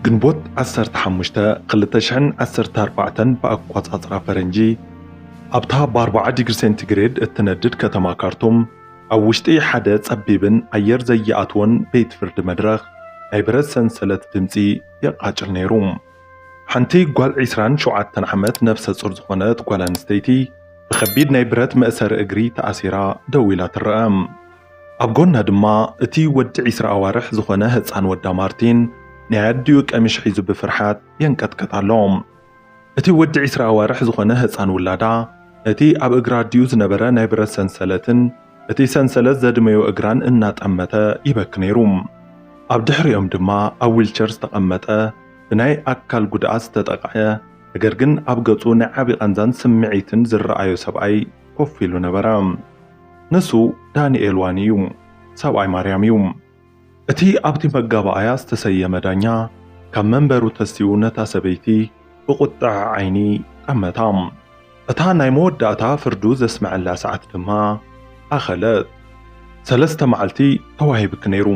ግንቦት 15 2014 በአቆጻጽራ ፈረንጂ ኣብታ ብ40 ዲግሪ ሴንቲግሬድ እትነድድ ከተማ ካርቱም ኣብ ውሽጢ ሓደ ጸቢብን ኣየር ዘይኣትዎን ቤት ፍርዲ መድረኽ ናይ ብረት ሰንሰለት ድምፂ የቃጭል ነይሩ። ሓንቲ ጓል 27 ዓመት ነፍሰ ጹር ዝኾነት ጓል ኣንስተይቲ ብከቢድ ናይ ብረት መእሰሪ እግሪ ተኣሲራ ደው ኢላ ትረአ። ኣብ ጎና ድማ እቲ ወዲ 20 ኣዋርሕ ዝኾነ ህፃን ወዳ ማርቲን ናይ ኣዲኡ ቀሚሽ ሒዙ ብፍርሓት የንቀጥቀጥ ኣሎ። እቲ ወዲ 20 ኣዋርሕ ዝኾነ ህፃን ውላዳ እቲ ኣብ እግራ ኣዲኡ ዝነበረ ናይ ብረት ሰንሰለትን እቲ ሰንሰለት ዘድመዮ እግራን እናጠመተ ይበክ ነይሩ። ኣብ ድሕሪኦም ድማ ኣብ ዊልቸር ዝተቐመጠ ብናይ ኣካል ጉድኣት ዝተጠቕዐ ነገር ግን ኣብ ገጹ ናይ ዓቢ ቐንዛን ስምዒትን ዝረኣዮ ሰብኣይ ኮፍ ኢሉ ነበረ። ንሱ ዳንኤል ዋኒ እዩ፣ ሰብኣይ ማርያም እዩ። እቲ ኣብቲ መጋባእያ ዝተሰየመ ዳኛ ካብ መንበሩ ተሲኡ ነታ ሰበይቲ ብቁጥዕ ዓይኒ ቀመታ። እታ ናይ መወዳእታ ፍርዱ ዘስምዐላ ሰዓት ድማ ኣኸለት። 3 መዓልቲ ተዋሂብክ ነይሩ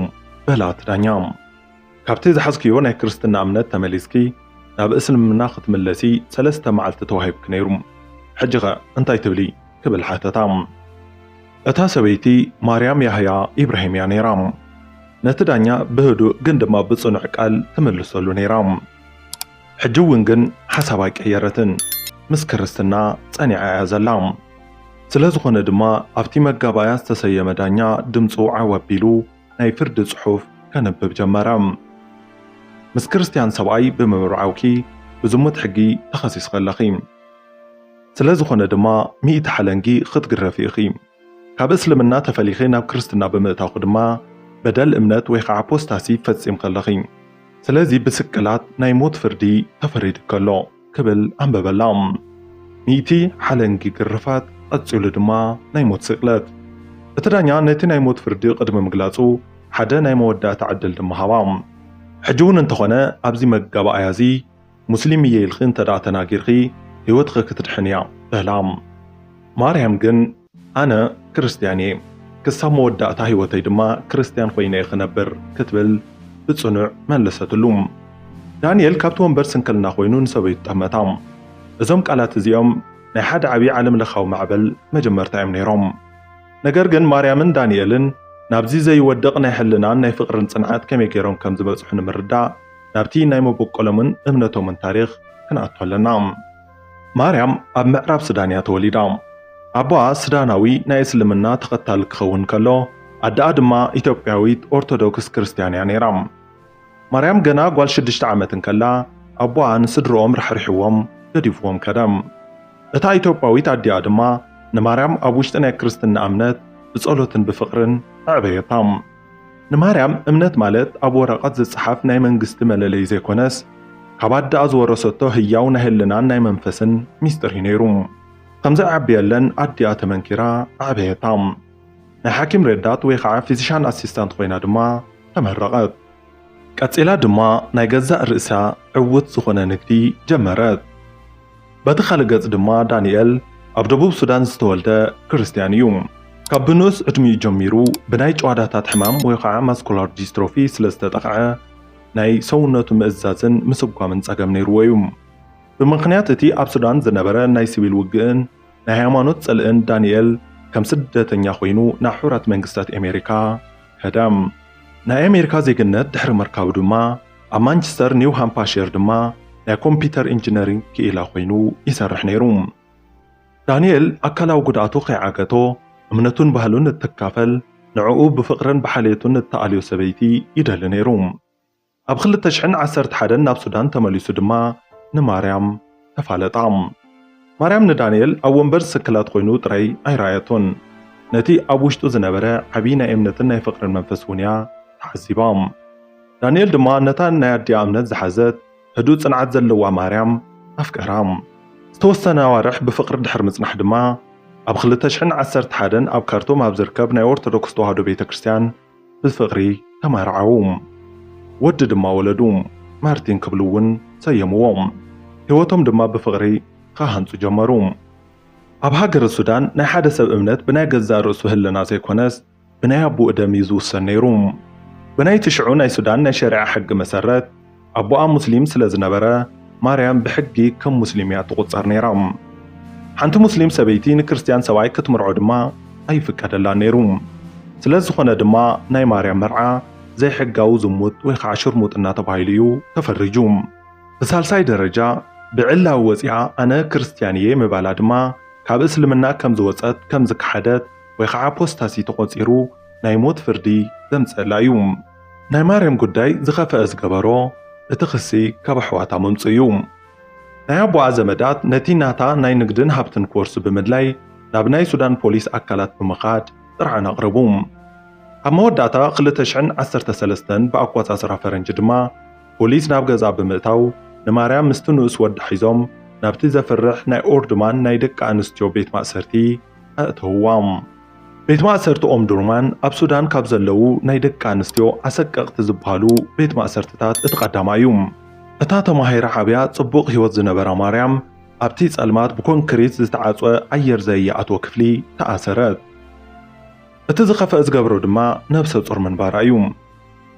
በላት ዳኛ። ካብቲ ዝሓዝክዮ ናይ ክርስትና እምነት ተመሊስኪ ናብ እስልምና ክትምለሲ 3 መዓልቲ ተዋሂብክ ነይሩ። ሕጂ ኸ እንታይ ትብሊ ክብል ሓተታ። እታ ሰበይቲ ማርያም ያህያ ኢብራሂም እያ ነይራ። ነቲ ዳኛ ብህዱእ ግን ድማ ብጽኑዕ ቃል ትምልሰሉ ነይራ። ሕጂ እውን ግን ሓሳባ ቀየረትን፣ ምስ ክርስትና ጸኒዓ እያ ዘላ። ስለ ዝኾነ ድማ ኣብቲ መጋባእያ ዝተሰየመ ዳኛ ድምፁ ዓው ኣቢሉ ናይ ፍርዲ ጽሑፍ ከነብብ ጀመረ። ምስ ክርስቲያን ሰብኣይ ብምብርዓውኪ ብዝሙት ሕጊ ተኸሲስክ ኣለኺ። ስለ ዝኾነ ድማ 100 ሓለንጊ ክትግረፊ ኢኺ። ካብ እስልምና ተፈሊኺ ናብ ክርስትና ብምእታውኺ ድማ በደል እምነት ወይ ከዓ ፖስታሲ ፈጺምክ ኣለኺ። ስለዚ ብስቅላት ናይ ሞት ፍርዲ ተፈሪድክ ኣሎ ክብል ኣንበበላ። 100 ሓለንጊ ግርፋት ቀፂሉ ድማ ናይ ሞት ስቅለት። እቲ ዳኛ ነቲ ናይ ሞት ፍርዲ ቅድሚ ምግላጹ ሓደ ናይ መወዳእታ ዕድል ድማ ሃባ። ሕጂ እውን እንተኾነ ኣብዚ መጋባእያ እዚ ሙስሊም እየ ኢልኺ እንተደኣ ተናጊርኺ ህይወትኺ ክትድሕን እያ በላ። ማርያም ግን ኣነ ክርስቲያን እየ፣ ክሳብ መወዳእታ ህይወተይ ድማ ክርስቲያን ኮይነ እየ ክነብር ክትብል ብጽኑዕ መለሰትሉ። ዳንኤል ካብቲ ወንበር ስንክልና ኮይኑ ንሰበይቱ ጠመታ። እዞም ቃላት እዚኦም ናይ ሓደ ዓብዪ ዓለም ለኻዊ ማዕበል መጀመርታ እዮም ነይሮም። ነገር ግን ማርያምን ዳንኤልን ናብዚ ዘይወድቕ ናይ ሕልናን ናይ ፍቕርን ጽንዓት ከመይ ገይሮም ከም ዝበጽሑ ንምርዳእ ናብቲ ናይ መበቆሎምን እምነቶምን ታሪኽ ክንኣቱ ኣለና። ማርያም ኣብ ምዕራብ ሱዳን እያ ተወሊዳ። ኣቦኣ ሱዳናዊ ናይ እስልምና ተኸታሊ ክኸውን ከሎ ኣደኣ ድማ ኢትዮጵያዊት ኦርቶዶክስ ክርስቲያን እያ ነይራ። ማርያም ገና ጓል 6 ዓመት እንከላ ኣቦኣ ንስድሮኦም ረሕሪሕዎም ገዲፍዎም ከደም። እታ ኢትዮጵያዊት ኣዲኣ ድማ ንማርያም ኣብ ውሽጢ ናይ ክርስትና እምነት ብጸሎትን ብፍቕርን ኣዕበየታ። ንማርያም እምነት ማለት ኣብ ወረቐት ዝጽሓፍ ናይ መንግስቲ መለለይ ዘይኮነስ ካብ ኣደኣ ዝወረሰቶ ህያው ናይ ህልናን ናይ መንፈስን ሚስጥር እዩ ነይሩ። ከምዚ ዓብየለን ኣዲኣ ተመንኪራ ኣዕበየታ። ናይ ሓኪም ረዳት ወይ ከዓ ፊዚሻን ኣሲስታንት ኮይና ድማ ተመረቐት። ቀፂላ ድማ ናይ ገዛእ ርእሳ ዕውት ዝኾነ ንግዲ ጀመረት። በቲ ካልእ ገጽ ድማ ዳንኤል ኣብ ደቡብ ሱዳን ዝተወልደ ክርስቲያን እዩ። ካብ ብንኡስ ዕድሚኡ ጀሚሩ ብናይ ጨዋዳታት ሕማም ወይ ከዓ ማስኩላር ዲስትሮፊ ስለ ዝተጠቕዐ ናይ ሰውነቱ ምእዛዝን ምስጓምን ጸገም ነይርዎ እዩ። ብምኽንያት እቲ ኣብ ሱዳን ዝነበረ ናይ ሲቪል ውግእን ናይ ሃይማኖት ጸልእን ዳንኤል ከም ስደተኛ ኮይኑ ናብ ሕቡራት መንግስታት ኣሜሪካ ከደም። ናይ ኣሜሪካ ዜግነት ድሕሪ መርካቡ ድማ ኣብ ማንቸስተር ኒው ሃምፓሸር ድማ ናይ ኮምፒተር ኢንጂነሪንግ ክኢላ ኮይኑ ይሰርሕ ነይሩ። ዳንኤል ኣካላዊ ጉድኣቱ ከይዓገቶ እምነቱን ባህሉን እትካፈል ንዕኡ ብፍቕርን ብሓልየቱን እተኣልዮ ሰበይቲ ይደሊ ነይሩ። ኣብ 2011 ናብ ሱዳን ተመሊሱ ድማ ንማርያም ተፋለጣ። ማርያም ንዳንኤል ኣብ ወንበር ስክላት ኮይኑ ጥራይ ኣይረኣየቶን። ነቲ ኣብ ውሽጡ ዝነበረ ዓብዪ ናይ እምነትን ናይ ፍቕርን መንፈስ እውን እያ ተሓዚባ። ዳንኤል ድማ ነታ ናይ ኣዲኣ እምነት ዝሓዘት ህዱእ ጽንዓት ዘለዋ ማርያም ኣፍቀራ። ዝተወሰነ ኣዋርሕ ብፍቕሪ ድሕሪ ምጽናሕ ድማ ኣብ 2011 ኣብ ካርቱም ኣብ ዝርከብ ናይ ኦርቶዶክስ ተዋህዶ ቤተ ክርስቲያን ብፍቕሪ ተማርዓው። ወዲ ድማ ወለዱ፣ ማርቲን ክብሉ እውን ሰየምዎም። ህይወቶም ድማ ብፍቕሪ ካሃንጹ ጀመሩ። ኣብ ሃገረ ሱዳን ናይ ሓደ ሰብ እምነት ብናይ ገዛእ ርእሱ ህልና ዘይኮነስ ብናይ ኣቦኡ ደም እዩ ዝውሰን ነይሩ። بنايت شعو ناي سودان ناي شريعة حق مسرات أبوها مسلم سلازنبرة ماريام بحقي كم مسلميات تقصر نيرام حنت مسلم سبيتين كريستيان سواي كتمرعو دما أي فكادلا نيروم سلاز خونه دما ناي ماريام مرعا زي حقاو زموت ويخ شرموت إنا تبايليو تفرجوم بسالساي درجة بعلا وزيعة أنا كريستيانية مبالا دما كاب اسلمنا كم زوصت كم زكحدت ويخ بوستاسي تقصيرو ناي موت فردي زمس لايوم ناي ماريام قداي زخف أزقبرو اتخسي كبحواتا ممصيوم ناي أبو عزمدات نتي ناتا ناي نقدن هابتن كورس بمدلاي نابناي سودان بوليس أكالات بمخاد درعنا قربوم أما وداتا قلت شعن 13 بأقوات أسرع فرنج دما بوليس ناب غزا بمتاو نماريام مستنوس ود حيزوم نابتي زفرح ناي أوردمان ناي دك أنستيو بيت مأسرتي أتهوام بيت مأسرتو أم دورمان أب سودان كابزلو ناي دك أنستيو أسك اغتزبهالو بيت مأسرتتات اتقدم أيوم أتاتا ماهيرا حابيا تصبوق هيوت زنبرا ماريام أبتيت ألمات بكونكريت زتعاصو أير زي أتو كفلي تأثرت اتزخف أزقبرو دما نفس تصور من بارايوم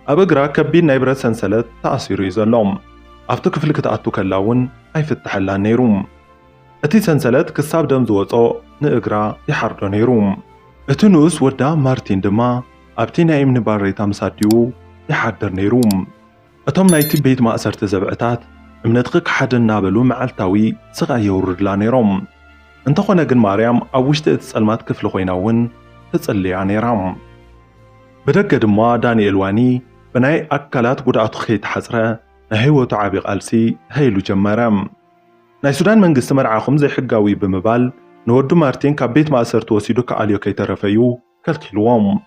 أبقرا كبين نايبرة سنسلت تأثيرو يزلوم أفتو كفل كتأتو كلاون أي فتحلا نيروم اتي سنسلت كساب دم زوطو نقرا يحردو نيروم اتنوس ودا مارتين دما أبتي نايم نباريتا مساديو يحدر نيروم اتوم نايتي بيت ما أسرت زبعتات منتقق حد النابلو معالتاوي سغا يورد لا نيروم انتخونا قن ماريام أوشت اتسألمات كفل خويناون تتصلي عن رام بدك دما دانيال واني بناي أكلات قدعت خيت حزرة نهيو تعابق ألسي هيلو جمرام ناي سودان منقست مرعاكم زي حقاوي بمبال نودو مارتين كبيت ما أسرت وسيدو كاليو كي ترفيو كالكيلوام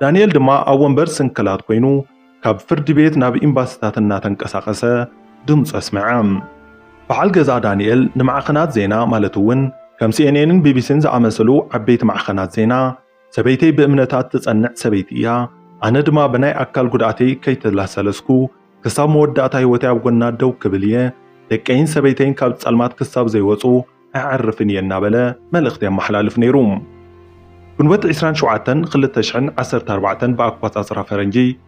دانيال دما أول برسن كلات قوينو كاب فرد بيت ناب إمباستات الناتن كساقسة دمس أسمعام فعال قزا دانيال نمعقنات زينا مالتوون كم CNN BBC زعمسلو عبيت معقنات زينا سبيتي بأمنتات تتصنع سبيتيا أنا دما بناي أكل قدعتي كي تلاسلسكو كساب مودعتا هيوتي أبقنا دو كبلية لكين سبيتين كاب تسألمات كساب زي وصو أعرفني النابلة ملغتين محلالف نيروم كنوات 20 شوعتن خلت تشعن 14 بأقوات أسرع فرنجي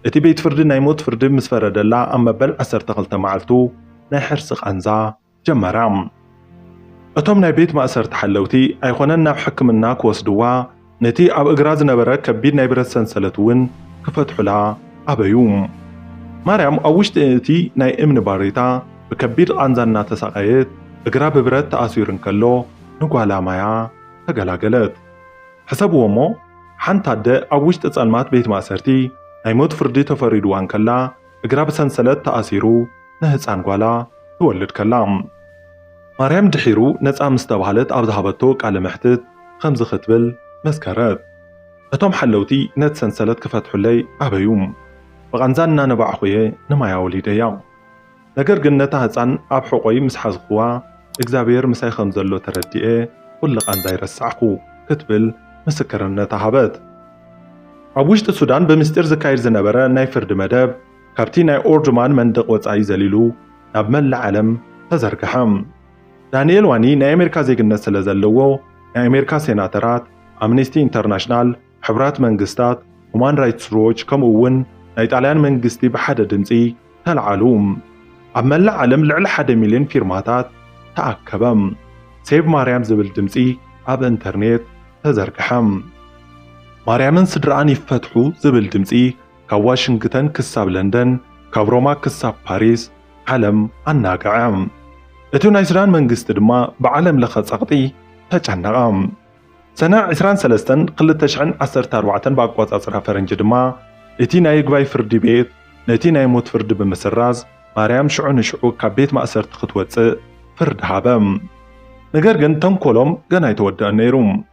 اتي بيت فرد نايموت فرد مسفرد الله أما بل 10 معلتو ناي حرسق أنزا جمرام أتوم ناي بيت ما أسر تحلوتي أيخوننا بحكمنا كوسدوا نتي أب إقراز نبرا كبير ناي برد سنسلتون كفتحو لها أبيوم مريم أوشت إنتي ناي إمن باريتا بكبير أنزلنا تساقيت إقرا ببرد تأثيرن كلو نقوالا مايا تقلاقلت حسب ومو حانتا دي أوشت إتسالمات بيت ما أسرتي ناي موت فردي تفريدوان كلا إقرا بسنسلت تأثيرو نهز أنقوالا تولد كلام مريم دحيرو نتسا مستبهلت أب ذهبتو قال محتت خمز ختبل مسكرات أتوم حلوتي نت سنسلت كفتحو لي أبيوم بغنزاننا نبع خويه نمايا وليديا نقر قنتا هتسان أب حقوي مسحز خوا إكزابير مساي خمزلو تردئي كل قنزاي رسعقو كتبل مسكرنا تهابت أبوشت السودان بمستير زكاير زنبرا ناي فرد مدب كابتي ناي أورجمان مندق وطعي زليلو نابمل العالم تزرقحام دانيال واني ناي أمريكا زيقنا سلزلوو ناي أمريكا سيناترات أمنستي انترناشنال حبرات منقستات هومان رايتس روتش كمون ناي طاليان منقستي بحد دمسي تالعالوم أما العالم لعل 1 مليون فيرماتات تأكبم سيب مريم زبل دمسي أب انترنت تزرقحم مريمن سدران يفتحو زبل دمسي كواشنطن كساب لندن كبروما كساب باريس عالم عناقعم اتو نايسران منقست دما بعالم لخصقطي تجعنقام سنة 23 قلت تشعن 14 باقوات أصرها فرنج دما اتي ناي قباي فردي بيت نتي ناي موت فرد بمسراز مريم شعون شعو كبيت ما أسرت خطوة فرد هابم نقرقن تنكولهم قنا يتودع نيروم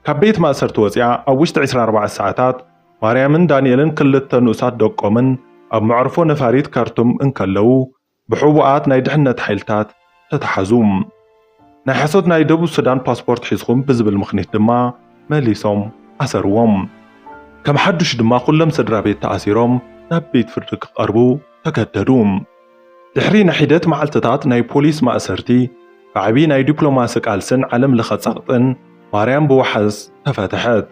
كبيت ما أسرت وزيع أوشت 14 ساعتات مريم دانيالن قلت تنوسات دوقومن أب معرفو نفاريت كارتم انكالو بحوبات ناي دحنة حيلتات تتحزوم ناي حسود ناي دبو السودان باسبورت حيزخم بزبل مخنيت دما ماليسوم أسروم كم حدش دما كلهم سدرا بيت تأثيروم ناب بيت فردك قربو تكددوم دحري نحيدت معلتتات ناي بوليس ما أسرتي فعبي ناي دبلوماسك ألسن علم لخصقطن مريم بوحز تفتحت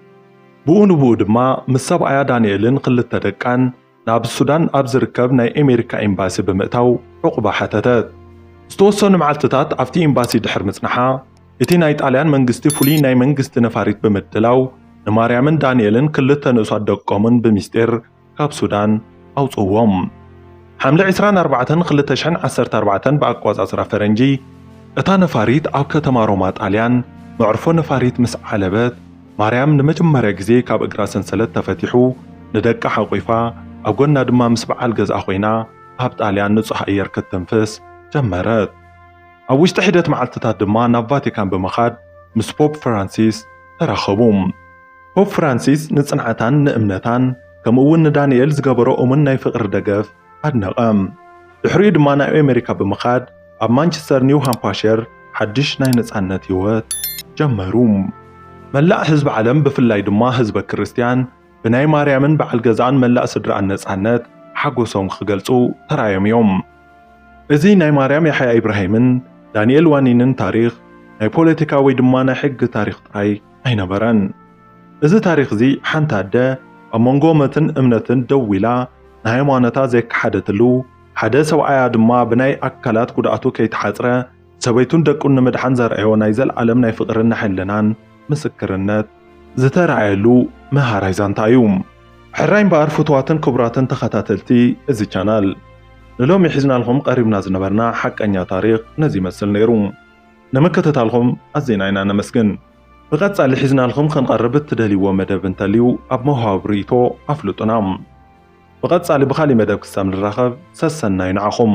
بؤون بو دما مساب آيا دانيالن قلت تدقان ናብ ሱዳን ኣብ ዝርከብ ናይ ኣሜሪካ ኤምባሲ ብምእታው ዕቑባ ሓተተት። ዝተወሰኑ መዓልትታት ኣብቲ ኤምባሲ ድሕር ምጽናሓ እቲ ናይ ጣልያን መንግስቲ ፍሉይ ናይ መንግስቲ ነፋሪት ብምድላው ንማርያምን ዳንኤልን ክልተ ንእሷት ደቆምን ብምስጢር ካብ ሱዳን ኣውፅዎም። ሐምለ 24 2014 ብኣቆጻጽራ ፈረንጂ እታ ነፋሪት ኣብ ከተማ ሮማ ጣልያን መዕርፎ ነፋሪት ምስ ዓለበት ማርያም ንመጀመርያ ግዜ ካብ እግራ ሰንሰለት ተፈቲሑ ንደቃ ሓቑፋ ኣብ ጎና ድማ ምስ በዓል ገዝኣ ኮይና ኣብ ጣልያን ንጹህ ኣየር ክትተንፍስ ጀመረት። ኣብ ውሽጢ ሒደት መዓልትታት ድማ ናብ ቫቲካን ብምኻድ ምስ ፖፕ ፍራንሲስ ተራኸቡ። ፖፕ ፍራንሲስ ንጽንዓታን ንእምነታን ከምኡውን ንዳንኤል ዝገበሮ እሙን ናይ ፍቕሪ ደገፍ ኣድነቐም። ድሕሪኡ ድማ ናብ ኣሜሪካ ብምኻድ ኣብ ማንቸስተር ኒው ሃምፓሸር ሓድሽ ናይ ነጻነት ህይወት ጀመሩ። መላእ ህዝቢ ዓለም ብፍላይ ድማ ህዝበ ክርስቲያን ብናይ ማርያምን በዓል ገዛን መላእ ስድራን ነጻነት ሓጎሶም ክገልጹ ተራዮም እዮም። እዚ ናይ ማርያም ያሕያ ኢብራሂምን ዳንኤል ዋኒንን ታሪኽ ናይ ፖለቲካ ወይ ድማ ናይ ሕጊ ታሪኽ ጥራይ ኣይነበረን። እዚ ታሪኽ እዚ ሓንቲ ኣደ ኣብ መንጎ እምነትን እምነትን ደው ኢላ ንሃይማኖታ ዘይከሓደትሉ ሓደ ሰብኣያ ድማ ብናይ ኣካላት ጉድኣቱ ከይተሓፅረ ሰበይቱን ደቁን ንምድሓን ዘርአዮ ናይ ዘለዓለም ናይ ፍቕርን ሕልናን ምስክርነት ዝተረኣየሉ መሃራይ ዛንታ እዩ። ሕራይ እምበር ፍትዋትን ክቡራትን ተኸታተልቲ እዚ ቻናል ንሎሚ ሒዝናልኩም ቀሪብና ዝነበርና ሓቀኛ ታሪኽ ነዚ ይመስል ነይሩ። ንምክትታልኩም ኣዝና ኢና ነመስግን። ብቐጻሊ ሒዝናልኩም ክንቐርብ እትደልይዎ መደብ እንተልዩ ኣብ መውሃቢ ርእይቶ ኣፍልጡና። ብቐጻሊ ብኻሊእ መደብ ክሳብ ንራኸብ ሰሰናይ ንዓኹም።